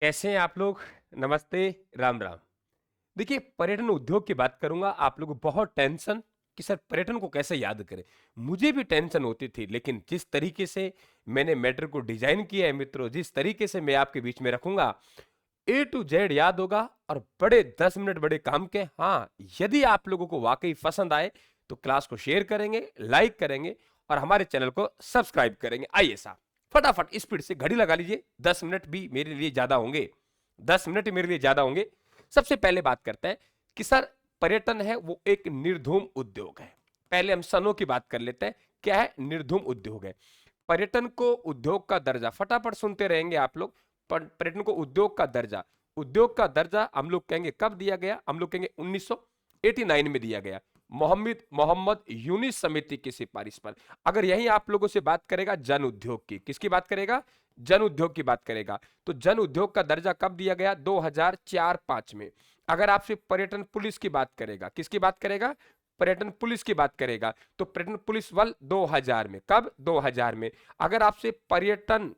कैसे हैं आप लोग? नमस्ते, राम राम। देखिए, पर्यटन उद्योग की बात करूंगा। आप लोगों को बहुत टेंशन कि सर पर्यटन को कैसे याद करें। मुझे भी टेंशन होती थी, लेकिन जिस तरीके से मैंने मैटर को डिजाइन किया है मित्रों, जिस तरीके से मैं आपके बीच में रखूंगा, ए टू जेड याद होगा। और बड़े 10 मिनट बड़े काम के। हाँ, यदि आप लोगों को वाकई पसंद आए तो क्लास को शेयर करेंगे, लाइक करेंगे और हमारे चैनल को सब्सक्राइब करेंगे। आइए साहब, फटाफट स्पीड से घड़ी लगा लीजिए। 10 मिनट भी मेरे लिए ज्यादा होंगे। 10 मिनट मेरे लिए ज्यादा होंगे। सबसे पहले बात करते हैं कि सर पर्यटन है वो एक निर्धूम उद्योग है। पहले हम सनों की बात कर लेते हैं। क्या है? निर्धूम उद्योग है। पर्यटन को उद्योग का दर्जा, फटाफट सुनते रहेंगे आप लोग। पर्यटन को उद्योग का दर्जा, उद्योग का दर्जा हम लोग कहेंगे कब दिया गया? हम लोग कहेंगे 1989 में दिया गया, मोहम्मद मोहम्मद यूनिस समिति की सिफारिश पर। अगर यही आप लोगों से बात करेगा जन उद्योग की, किसकी बात करेगा? जन उद्योग की बात करेगा। तो जन उद्योग का दर्जा कब दिया गया? 2004-5 में। अगर आपसे पर्यटन पुलिस की बात करेगा, किसकी बात करेगा? पर्यटन पुलिस की बात करेगा तो पर्यटन पुलिस बल 2000 में। कब? 2000 में। अगर आपसे पर्यटन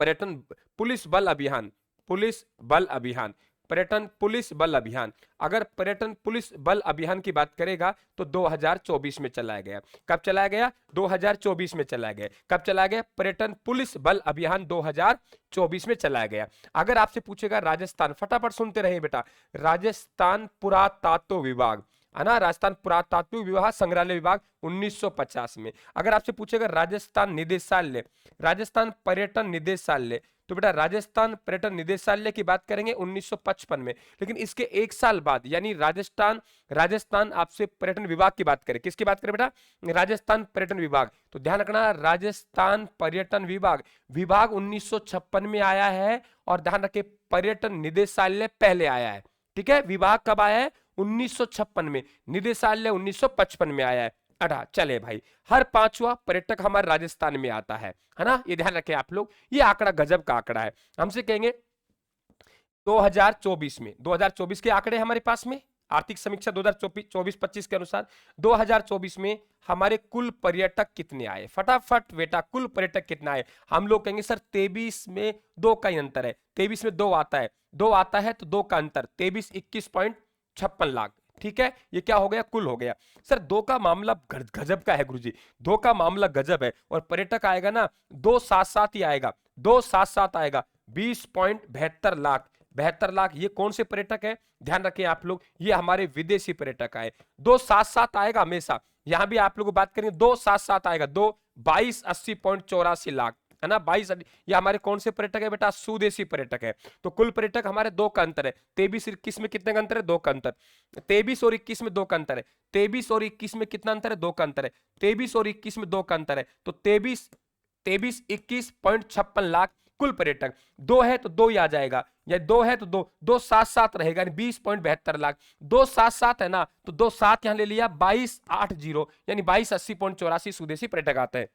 पर्यटन पुलिस बल अभियान, पुलिस बल अभियान, पर्यटन पुलिस बल अभियान, अगर पर्यटन पुलिस बल अभियान की बात करेगा तो 2024 में चलाया गया। कब चलाया गया? 2024 में चलाया गया। कब चलाया गया? पर्यटन पुलिस बल अभियान 2024 में चलाया गया। अगर आपसे पूछेगा राजस्थान, फटाफट सुनते रहे बेटा। राजस्थान पुरातत्व विभाग, है ना, राजस्थान पुरातत्व विभाग संग्रहालय विभाग 1950 में। अगर आपसे पूछेगा राजस्थान निदेशालय, राजस्थान पर्यटन निदेशालय, तो बेटा राजस्थान पर्यटन निदेशालय की बात करेंगे 1955 में। लेकिन इसके एक साल बाद यानी राजस्थान राजस्थान आपसे पर्यटन विभाग की बात करें, किसकी बात करें बेटा? राजस्थान पर्यटन विभाग। तो ध्यान रखना, राजस्थान पर्यटन विभाग विभाग 1956 में आया है। और ध्यान रखे, पर्यटन निदेशालय पहले आया है। ठीक है, विभाग कब आया है? 1956 में। निदेशालय 1955 में आया है। अड़ा चले भाई, हर पांचवा पर्यटक हमारे राजस्थान में आता है ना, ये ध्यान रखें आप लोग। ये आंकड़ा गजब का आंकड़ा है। हमसे कहेंगे 2024 में, 2024 के आंकड़े हमारे पास में, आर्थिक समीक्षा 2024-25 के अनुसार 2024 में हमारे कुल पर्यटक कितने आए? फटाफट बेटा, कुल पर्यटक कितना आए? हम लोग कहेंगे सर 23 में 2 का ही अंतर है। 23 में 2 आता है, 2 आता है तो 2 का अंतर 23, 21.56 लाख। ठीक है, ये क्या हो गया? कुल हो गया। सर 2 का मामला गजब का है गुरुजी, 2 का मामला गजब है। और पर्यटक आएगा ना 277 ही आएगा, 277 आएगा, 20.72 लाख। 72 लाख। ये कौन से पर्यटक है? ध्यान रखें आप लोग, ये हमारे विदेशी पर्यटक आए। 277 आएगा हमेशा। यहां भी आप लोग बात करेंगे 277 आएगा, 2280.84 लाख, है ना, 22। ये हमारे कौन से पर्यटक है बेटा? स्वदेशी पर्यटक है। तो कुल पर्यटक हमारे 2 का अंतर है। 23-21 में कितने का अंतर है? 2 का अंतर। 23 और 21 में 2 का अंतर है। 23 और 21 में कितना अंतर है? 2 का अंतर है। 23 और 21 में 2 का अंतर है। तो 21 लाख कुल पर्यटक। 2 है तो 2 ही आ जाएगा, या 2 है तो 2, 277 रहेगा, 20.72 लाख। 277 है ना, तो 27 यहां ले लिया, 2280 यानी 2280.84 स्वदेशी पर्यटक आते हैं।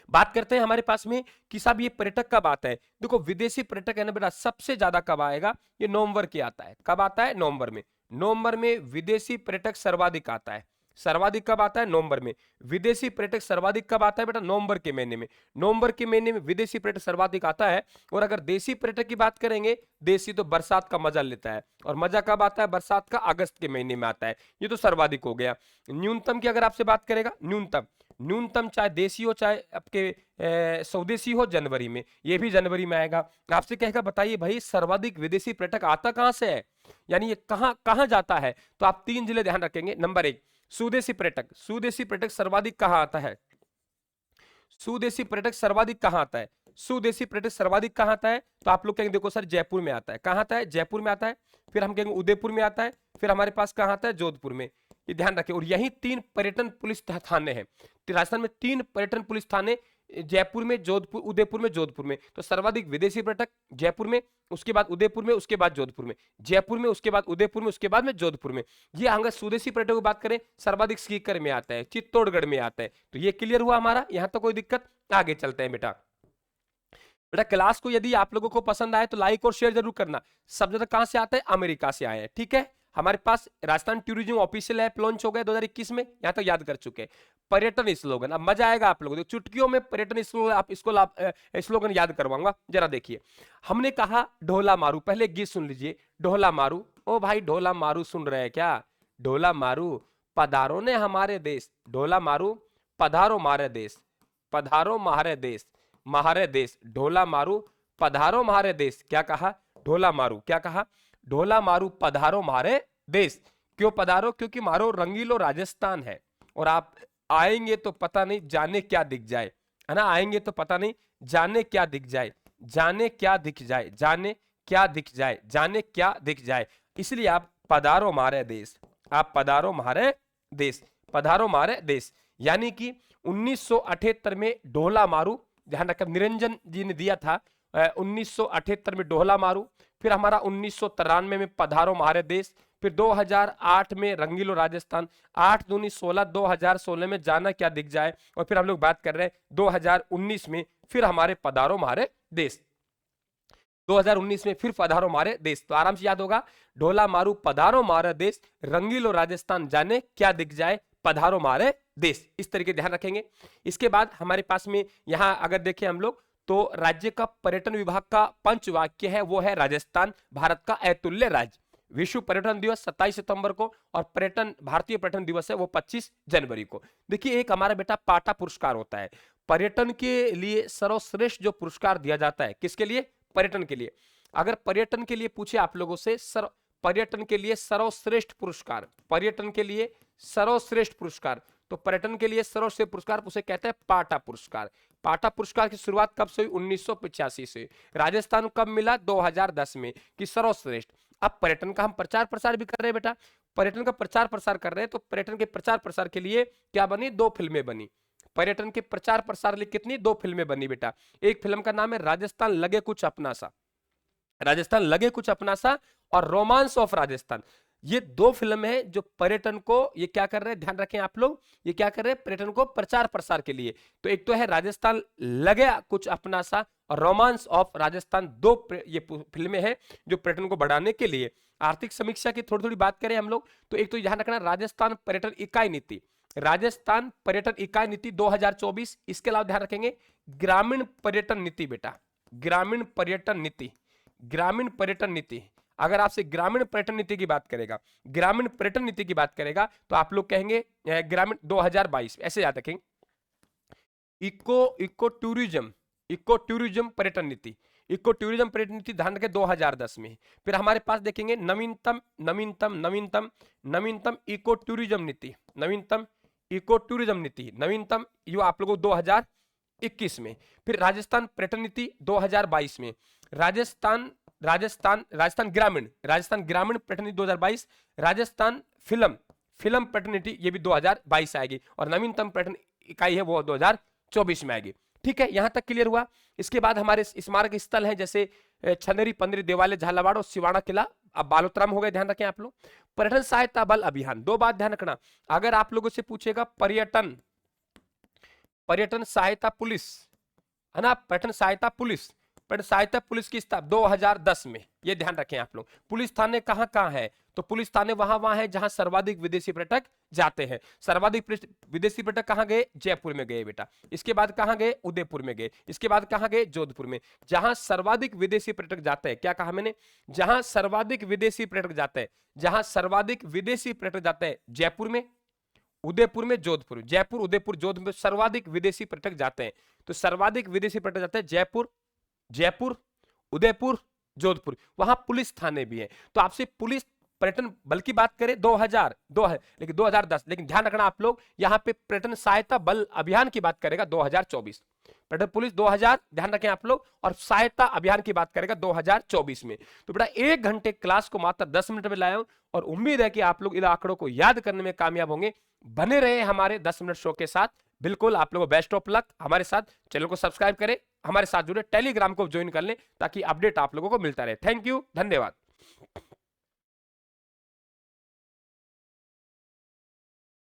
बात करते हैं हमारे पास में कि साहब ये पर्यटक कब आता है। देखो, विदेशी पर्यटक है ना बेटा, सबसे ज्यादा कब आएगा? ये नवंबर के आता है। कब आता है? नवंबर में। नवंबर में विदेशी पर्यटक सर्वाधिक आता है। सर्वाधिक कब आता है? नवंबर में। विदेशी पर्यटक सर्वाधिक कब आता है बेटा? नवंबर के महीने में। नवंबर के महीने में विदेशी पर्यटक सर्वाधिक आता है। और अगर देशी पर्यटक की बात करेंगे, देशी तो बरसात का मजा लेता है। और मजा कब आता है? बरसात का अगस्त के महीने में आता है। ये तो सर्वाधिक हो गया। न्यूनतम की अगर आपसे बात करेगा, न्यूनतम न्यूनतम चाहे देशी हो चाहे आपके स्वदेशी हो, जनवरी में। ये भी जनवरी में आएगा। आपसे कहेगा बताइए भाई, सर्वाधिक विदेशी पर्यटक आता कहां से है, यानी ये कहां कहां जाता है? तो आप 3 जिले ध्यान रखेंगे। नंबर 1 स्वदेशी पर्यटक। स्वदेशी पर्यटक सर्वाधिक कहां आता है? स्वदेशी पर्यटक सर्वाधिक कहां आता है? स्वदेशी पर्यटक सर्वाधिक कहां आता है? तो आप लोग कहेंगे देखो सर जयपुर में आता है। कहां आता है? जयपुर में आता है। फिर हम कहेंगे उदयपुर में आता है। फिर हमारे पास कहां आता है? जोधपुर में। ये ध्यान रखें। और यही 3 पर्यटन पुलिस थाने हैं राजस्थान में। 3 पर्यटन पुलिस थाने, जयपुर में, जोधपुर, उदयपुर में, जोधपुर में। तो सर्वाधिक विदेशी पर्यटक जयपुर में, उसके बाद उदयपुर में, उसके बाद जोधपुर में। जयपुर में, उसके बाद उदयपुर में, उसके बाद में जोधपुर में। ये अगर स्वदेशी पर्यटक की बात करें, सर्वाधिक सीकर में आता है, चित्तौड़गढ़ में आता है। तो ये क्लियर हुआ हमारा, यहां तो कोई दिक्कत। आगे चलते हैं बेटा। बेटा क्लास को यदि आप लोगों को पसंद आए तो लाइक और शेयर जरूर करना। सब ज्यादा कहां से आता है? अमेरिका से आए हैं। ठीक है, हमारे पास Rajasthan tourism official app launch हो गया 2021 में, यहां तक याद कर चुके हैं। पर्यटन स्लोगन, अब मजा आएगा आप लोगों को, चुटकियों में पर्यटन स्लोगन, आप इसको स्लोगन याद करवाऊंगा। जरा देखिए, हमने कहा ढोला मारू, पहले गीत सुन लीजिए, ढोला मारू। ओ भाई ढोला मारू सुन रहे हैं क्या? ढोला मारू पधारो ने हमारे देश, ढोला मारू पधारो मारे देश, पधारो महारे देश, ढोला मारू पधारो महारे देश। क्या कहा? ढोला मारू, क्या कहा? ढोला मारू पधारो महारे देश। क्यों पधारो? क्योंकि मारो रंगीलो राजस्थान है, और आप आएंगे तो पता नहीं जाने क्या दिख जाए, है ना, आएंगे तो पता नहीं जाने क्या दिख जाए, जाने क्या दिख जाए, जाने क्या दिख जाए, जाने क्या दिख जाए, इसलिए आप पधारो मारे देश, आप पधारो मारे देश, पधारो मारे देश। यानी कि 1978 में ढोला मारू, ध्यान रखा निरंजन जी ने दिया था, 1978 में ढोला मारू, फिर हमारा 1993 में पधारो मारे देश, फिर 2008 में रंगीलो राजस्थान, 8 दूनी 16, 2016 में जाना क्या दिख जाए, और फिर हम लोग बात कर रहे हैं 2019 में फिर हमारे पधारो मारे देश, 2019 में फिर पधारो मारे देश। तो आराम से याद होगा, ढोला मारू पधारो मारे देश, रंगीलो राजस्थान जाने क्या दिख जाए, पधारो मारे देश, इस तरीके ध्यान रखेंगे। इसके बाद हमारे पास में यहां अगर देखें हम लोग, तो राज्य का पर्यटन विभाग का पंचवाक्य है, वो है राजस्थान भारत का अतुल्य राज्य। विश्व पर्यटन दिवस 27 सितंबर को, और पर्यटन भारतीय पर्यटन दिवस है वो 25 जनवरी को। देखिए, एक हमारा बेटा पाटा पुरस्कार होता है, पर्यटन के लिए सर्वश्रेष्ठ जो पुरस्कार दिया जाता है, किसके लिए? पर्यटन के लिए। अगर पर्यटन के लिए पूछे आप लोगों से, पर्यटन के लिए सर्वश्रेष्ठ पुरस्कार, पर्यटन के लिए सर्वश्रेष्ठ पुरस्कार, तो पर्यटन के लिए सर्वश्रेष्ठ पुरस्कार उसे कहते हैं पाटा पुरस्कार। पाटा पुरस्कार की शुरुआत कब से हुई? 1985 से। राजस्थान को कब मिला? 2010 में, कि सर्वश्रेष्ठ। अब पर्यटन का हम प्रचार प्रसार भी कर रहे हैं बेटा, पर्यटन का प्रचार प्रसार कर रहे हैं, तो पर्यटन के प्रचार प्रसार के लिए क्या बनी? 2 फिल्में बनी। पर्यटन के प्रचार प्रसार लिए कितनी? 2 फिल्में बनी बेटा। एक फिल्म का नाम है राजस्थान लगे कुछ अपना सा, राजस्थान लगे कुछ अपना सा, और रोमांस ऑफ राजस्थान। ये 2 फिल्म है जो पर्यटन को ये क्या कर रहे हैं, ध्यान रखें आप लोग, ये क्या कर रहे हैं? पर्यटन को प्रचार प्रसार के लिए। तो एक तो है राजस्थान लगे कुछ अपना सा, और रोमांस ऑफ राजस्थान, 2 ये फिल्में हैं जो पर्यटन को बढ़ाने के लिए। आर्थिक समीक्षा की थोड़ी थोड़ी बात करें हम लोग, तो एक तो ध्यान रखना राजस्थान पर्यटन इकाई नीति, राजस्थान पर्यटन इकाई नीति 2024। इसके अलावा ध्यान रखेंगे ग्रामीण पर्यटन नीति बेटा, ग्रामीण पर्यटन नीति, ग्रामीण पर्यटन नीति। अगर आपसे ग्रामीण पर्यटन नीति की बात करेगा, ग्रामीण पर्यटन नीति की बात करेगा, तो आप लोग कहेंगे ग्रामीण 2022, ऐसे याद रखेंगे। इको टूरिज्म पर्यटन नीति, इको टूरिज्म पर्यटन नीति ध्यान रखें 2010 में। फिर हमारे पास देखेंगे नवीनतम इको टूरिज्म नीति, नवीनतम इको टूरिज्म नीति, नवीनतम यो आप लोगों 2021 में। फिर राजस्थान पर्यटन नीति 2022 में, राजस्थान ग्रामीण पर्यटन नीति 2022, राजस्थान फिल्म पर्यटन नीति ये भी 2022 आएगी, और नवीनतम पर्यटन इकाई है वो 2024 में आएगी। ठीक है, यहां तक क्लियर हुआ। इसके बाद हमारे स्मारक स्थल हैं, जैसे छनेरी पंदरी देवालय झालावाड़ और सिवाड़ा किला, अब बालोतरा में हो गए, ध्यान रखें आप लोग। पर्यटन सहायता बल अभियान, 2 बात ध्यान रखना, अगर आप लोगों से पूछेगा पर्यटन सहायता पुलिस, है ना, पर्यटन सहायता पुलिस की स्थापना 2010 में, ये ध्यान रखें आप लोग। पुलिस थाने कहां कहां है? तो पुलिस थाने वहां है जहां सर्वाधिक विदेशी पर्यटक जाते हैं। सर्वाधिक विदेशी पर्यटक कहां गए? जयपुर में गए बेटा। इसके बाद कहां गए? उदयपुर में गए। इसके बाद कहां गए? जोधपुर में। जहां सर्वाधिक विदेशी पर्यटक जाते हैं, क्या कहा मैंने? जहां सर्वाधिक विदेशी पर्यटक जाते हैं, जहां सर्वाधिक विदेशी पर्यटक जाते हैं, जयपुर में, उदयपुर में, जोधपुर। जयपुर, उदयपुर, जोधपुर सर्वाधिक विदेशी पर्यटक जाते हैं। तो सर्वाधिक विदेशी पर्यटक जाते हैं जयपुर, उदयपुर, जोधपुर, वहां पुलिस थाने भी है। तो आपसे पुलिस पर्यटन बल की बात करें 2002 है, लेकिन 2010, लेकिन ध्यान रखना आप लोग, यहां पे पर्यटन सहायता बल अभियान की बात करेगा 2024। पर्यटन पुलिस 2000 ध्यान रखें आप लोग, और सहायता अभियान की बात करेगा 2024 में। तो बेटा 1 घंटे क्लास को मात्र 10 मिनट में लाया हूं, और उम्मीद है कि आप लोग इन आंकड़ों को याद करने में कामयाब होंगे। बने रहे हमारे 10 मिनट शो के साथ, बिल्कुल आप लोगों को बेस्ट ऑफ लक। हमारे साथ चैनल को सब्सक्राइब करें, हमारे साथ जुड़े, टेलीग्राम को ज्वाइन कर लें, ताकि अपडेट आप लोगों को मिलता रहे। थैंक यू, धन्यवाद।